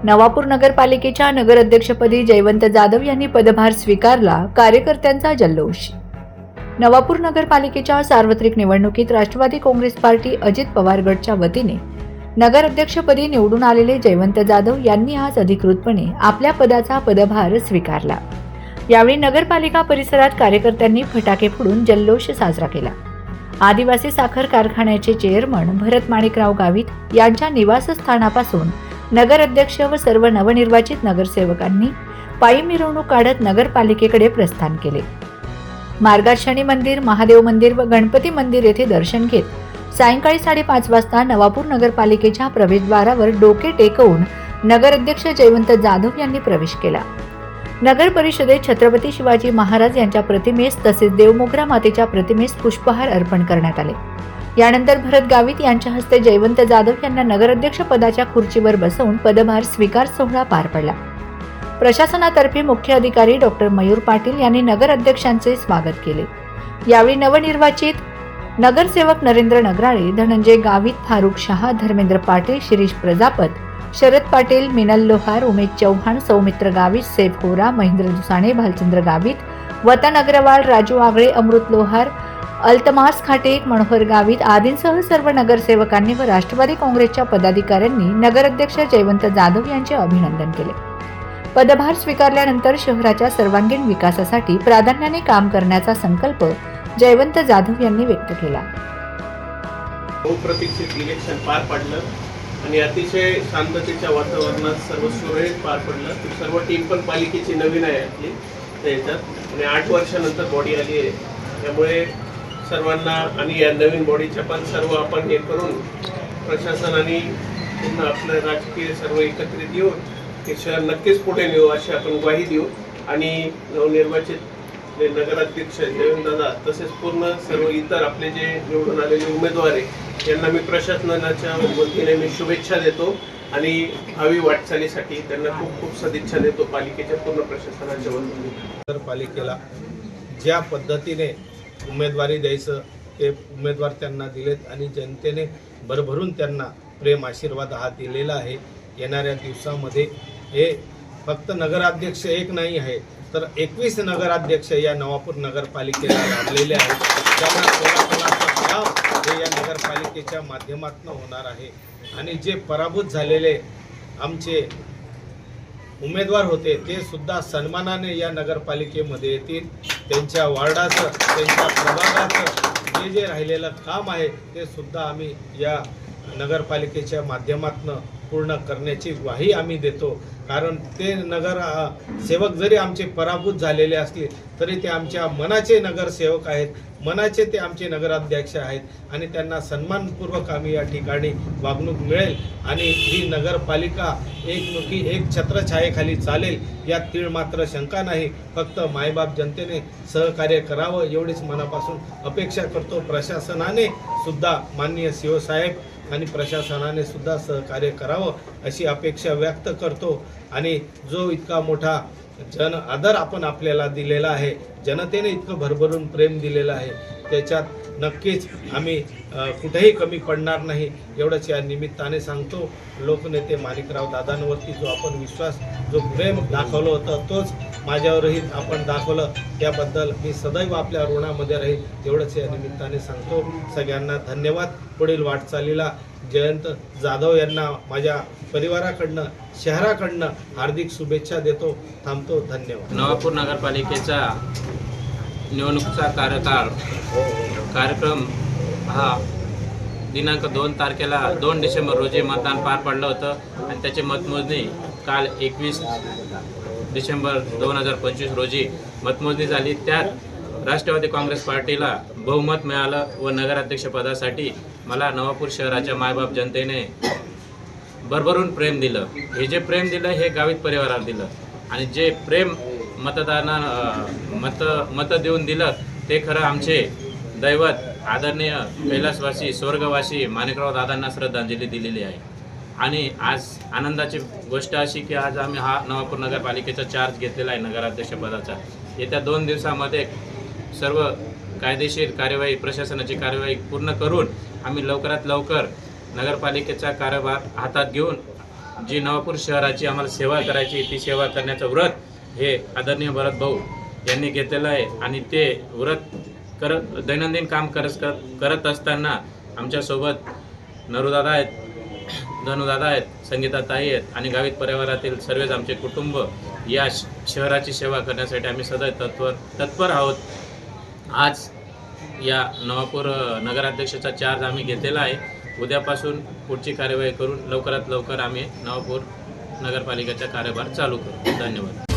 नवापूर नगरपालिकेच्या नगराध्यक्षपदी जयवंत जाधव यांनी पदभार स्वीकारला. कार्यकर्त्यांचा जल्लोष. नवापूर नगरपालिकेच्या सार्वत्रिक निवडणुकीत राष्ट्रवादी काँग्रेस पार्टी अजित पवार गटच्या वतीने नगराध्यक्षपदी निवडून आलेले जयवंत जाधव यांनी आज अधिकृतपणे आपल्या पदाचा पदभार स्वीकारला. यावेळी नगरपालिका परिसरात कार्यकर्त्यांनी फटाके फोडून जल्लोष साजरा केला. आदिवासी साखर कारखान्याचे चेअरमन भरत माणिकराव गावित यांच्या निवासस्थानापासून नगराध्यक्ष व सर्व नवनिर्वाचित नगरसेवकांनी पायी मिरवणूक काढत नगरपालिकेकडे प्रस्थान केले. मार्गात शनी मंदिर, महादेव मंदिर व गणपती मंदिर येथे दर्शन घेत सायंकाळी 5:30 वाजता नवापूर नगरपालिकेच्या प्रवेशद्वारावर डोके टेकवून नगराध्यक्ष जयवंत जाधव यांनी प्रवेश केला. नगर परिषदेत छत्रपती शिवाजी महाराज यांच्या प्रतिमेस तसेच देवमोगरा मातेच्या प्रतिमेस पुष्पहार अर्पण करण्यात आले. यानंतर भरत गावित यांच्या हस्ते जयवंत जाधव यांना नगराध्यक्ष पदाच्या खुर्चीवर बसवून पदभार स्वीकार सोहळा पार पडला. प्रशासनातर्फे मुख्य अधिकारी डॉक्टर मयूर पाटील यांनी नगराध्यक्षांचे स्वागत केले. यावेळी नवनिर्वाचित नगरसेवक नरेंद्र नगराळे, धनंजय गावित, फारुख शहा, धर्मेंद्र पाटील, शिरीष प्रजापत, शरद पाटील, मिनल लोहार, उमेश चौहान, सौमित्र गावित, सैफ होरा, महेंद्र दुसाणे, भालचंद्र गावित, वतन अग्रवाल, राजू आगळे, अमृत लोहार, अल्तमास खाटे, मनोहर गावित आदींसह सर्व नगरसेवकांनी व राष्ट्रवादी काँग्रेसच्या पदाधिकाऱ्यांनी नगराध्यक्ष जयवंत जाधव यांचे अभिनंदन केले. पदभार स्वीकारल्यानंतर शहराच्या सर्वांगीण विकासासाठी प्राधान्याने काम करण्याचा संकल्प जयवंत जाधव यांनी व्यक्त केला. बहुप्रतीक्षित इलेक्शन पार पडलं आणि अतिशय शांततेच्या वातावरणात सर्व सुरळीत पार पडलं. सर्व टीम पण पालिकेची नवीन आहे आपली त्याच्यात आणि 8 वर्षानंतर बॉडी आली आहे. त्यामुळे सर्वांना आणि या नवीन बॉडीच्या पण सर्व आपण हे करून प्रशासन आणि पूर्ण आपलं राजकीय सर्व एकत्रित येऊन हे शहर नक्कीच पुढे नेऊ अशी आपण ग्वाही देऊ. आणि नवनिर्वाचित जे नगराध्यक्ष जयवंतदादा तसेच पूर्ण सर्व इतर आपले जे निवडून आलेले उमेदवार आहे यांना मी प्रशासनाच्या वतीने मी शुभेच्छा देतो आणि भावी वाटचालीसाठी त्यांना खूप खूप सदिच्छा देतो पालिकेच्या पूर्ण प्रशासनाच्या वतीने. नगरपालिकेला ज्या पद्धतीने उमेदवारी द्यायचं ते उमेदवार त्यांना दिलेत आणि जनतेने भरभरून त्यांना प्रेम आशीर्वाद हा दिलेला आहे. येणाऱ्या दिवसामध्ये हे फक्त नगराध्यक्ष एक नाही आहे तर 21 नगराध्यक्ष या नवापूर नगरपालिकेला लाभलेले आहेत. त्यांना कोणाकोणाचं काम हे या नगरपालिकेच्या माध्यमातून होणार आहे. आणि जे पराभूत झालेले आमचे उमेदवार होते ते सुद्धा सन्मानाने या नगरपालिकेमध्ये येतील. त्यांच्या वार्डाचं, त्यांच्या प्रभागाचं जे राहिलेलं काम आहे ते सुद्धा आम्ही या नगरपालिकेच्या माध्यमातून पूर्ण करण्याची ग्वाही आम्ही देतो. कारण ते नगर सेवक जरी आमचे पराभूत झालेले असले तरी ते आमच्या मनाचे नगरसेवक आहेत, मनाचे ते आमचे नगराध्यक्ष आहेत आणि त्यांना सन्मानपूर्वक आम्ही या ठिकाणी वागणूक मिळेल. आणि ही नगरपालिका एकमुखी एक छत्रछायेखाली चालेल यात तीळ मात्र शंका नाही. फक्त मायबाप जनतेने सहकार्य करावं एवढीच मनापासून अपेक्षा करतो. प्रशासनाने सुद्धा माननीय सीओ साहेब आणि प्रशासनाने सुद्धा सहकार्य करावं अशी अपेक्षा व्यक्त करतो. आणि जो इतका मोठा जन आदर आपण आपल्याला दिलेला आहे, जनतेने इतकं भरभरून प्रेम दिलेलं आहे, त्याच्यात नक्कीच आम्ही कुठेही कमी पडणार नाही एवढंच या निमित्ताने सांगतो. लोकनेते माणिकराव दादांवरती जो आपण विश्वास, जो प्रेम दाखवलं होतं तोच माझ्यावरही आपण दाखवलं. त्याबद्दल मी सदैव आपल्या ऋणामध्ये राहील एवढंच या निमित्ताने सांगतो. सगळ्यांना धन्यवाद. पुढील वाटचालीला जयवंत जाधव यांना माझ्या परिवाराकडनं, शहराकडनं हार्दिक शुभेच्छा देतो. थांबतो. धन्यवाद. नवापूर नगरपालिकेचा निवडणुकीचा कार्यक्रम हा दिनांक 2 डिसेंबर रोजी मतदान पार पडलं होतं आणि त्याची मतमोजणी काल 21 डिसेंबर 2025 रोजी मतमोजणी झाली. त्यात राष्ट्रवादी काँग्रेस पार्टीला बहुमत मिळालं व नगराध्यक्षपदासाठी मला नवापूर शहराच्या मायबाप जनतेने भरभरून प्रेम दिलं. हे जे प्रेम दिलं हे गावित परिवाराला दिलं आणि जे प्रेम मत देऊन दिलं ते खरं आमचे दैवत आदरणीय कैलासवासी स्वर्गवासी माणिकराव दादांना श्रद्धांजली दिलेली आहे. आणि आज आनंदाची गोष्ट अशी की आज आम्ही हा नवापूर नगरपालिकेचा चार्ज घेतलेला आहे नगराध्यक्षपदाचा. येत्या 2 दिवसामध्ये सर्व कायदेशीर कार्यवाही, प्रशासनाची कार्यवाही पूर्ण करून आम्ही लवकरात लवकर नगरपालिकेचा कारभार हातात घेऊन जी नवापूर शहराची आम्हाला सेवा करायची, ती सेवा करण्याचं व्रत हे आदरणीय भरत भाऊ यांनी घेतलेलं आहे. आणि ते व्रत दैनंदिन काम करत असताना आमच्यासोबत नरूदादा आहेत, धनुदादा आहेत, संगीताताई आहेत आणि गावित परिवारातील सर्वच आमचे कुटुंब या शहराची सेवा करण्यासाठी आम्ही सदैव तत्पर आहोत. आज या नवापूर नगराध्यक्षाचा चार्ज आम्ही घेतलेला आहे. उद्यापासून पुढची कार्यवाही करून लवकरात लवकर आम्ही नवापूर नगरपालिकेचा कार्यभार चालू करू. धन्यवाद.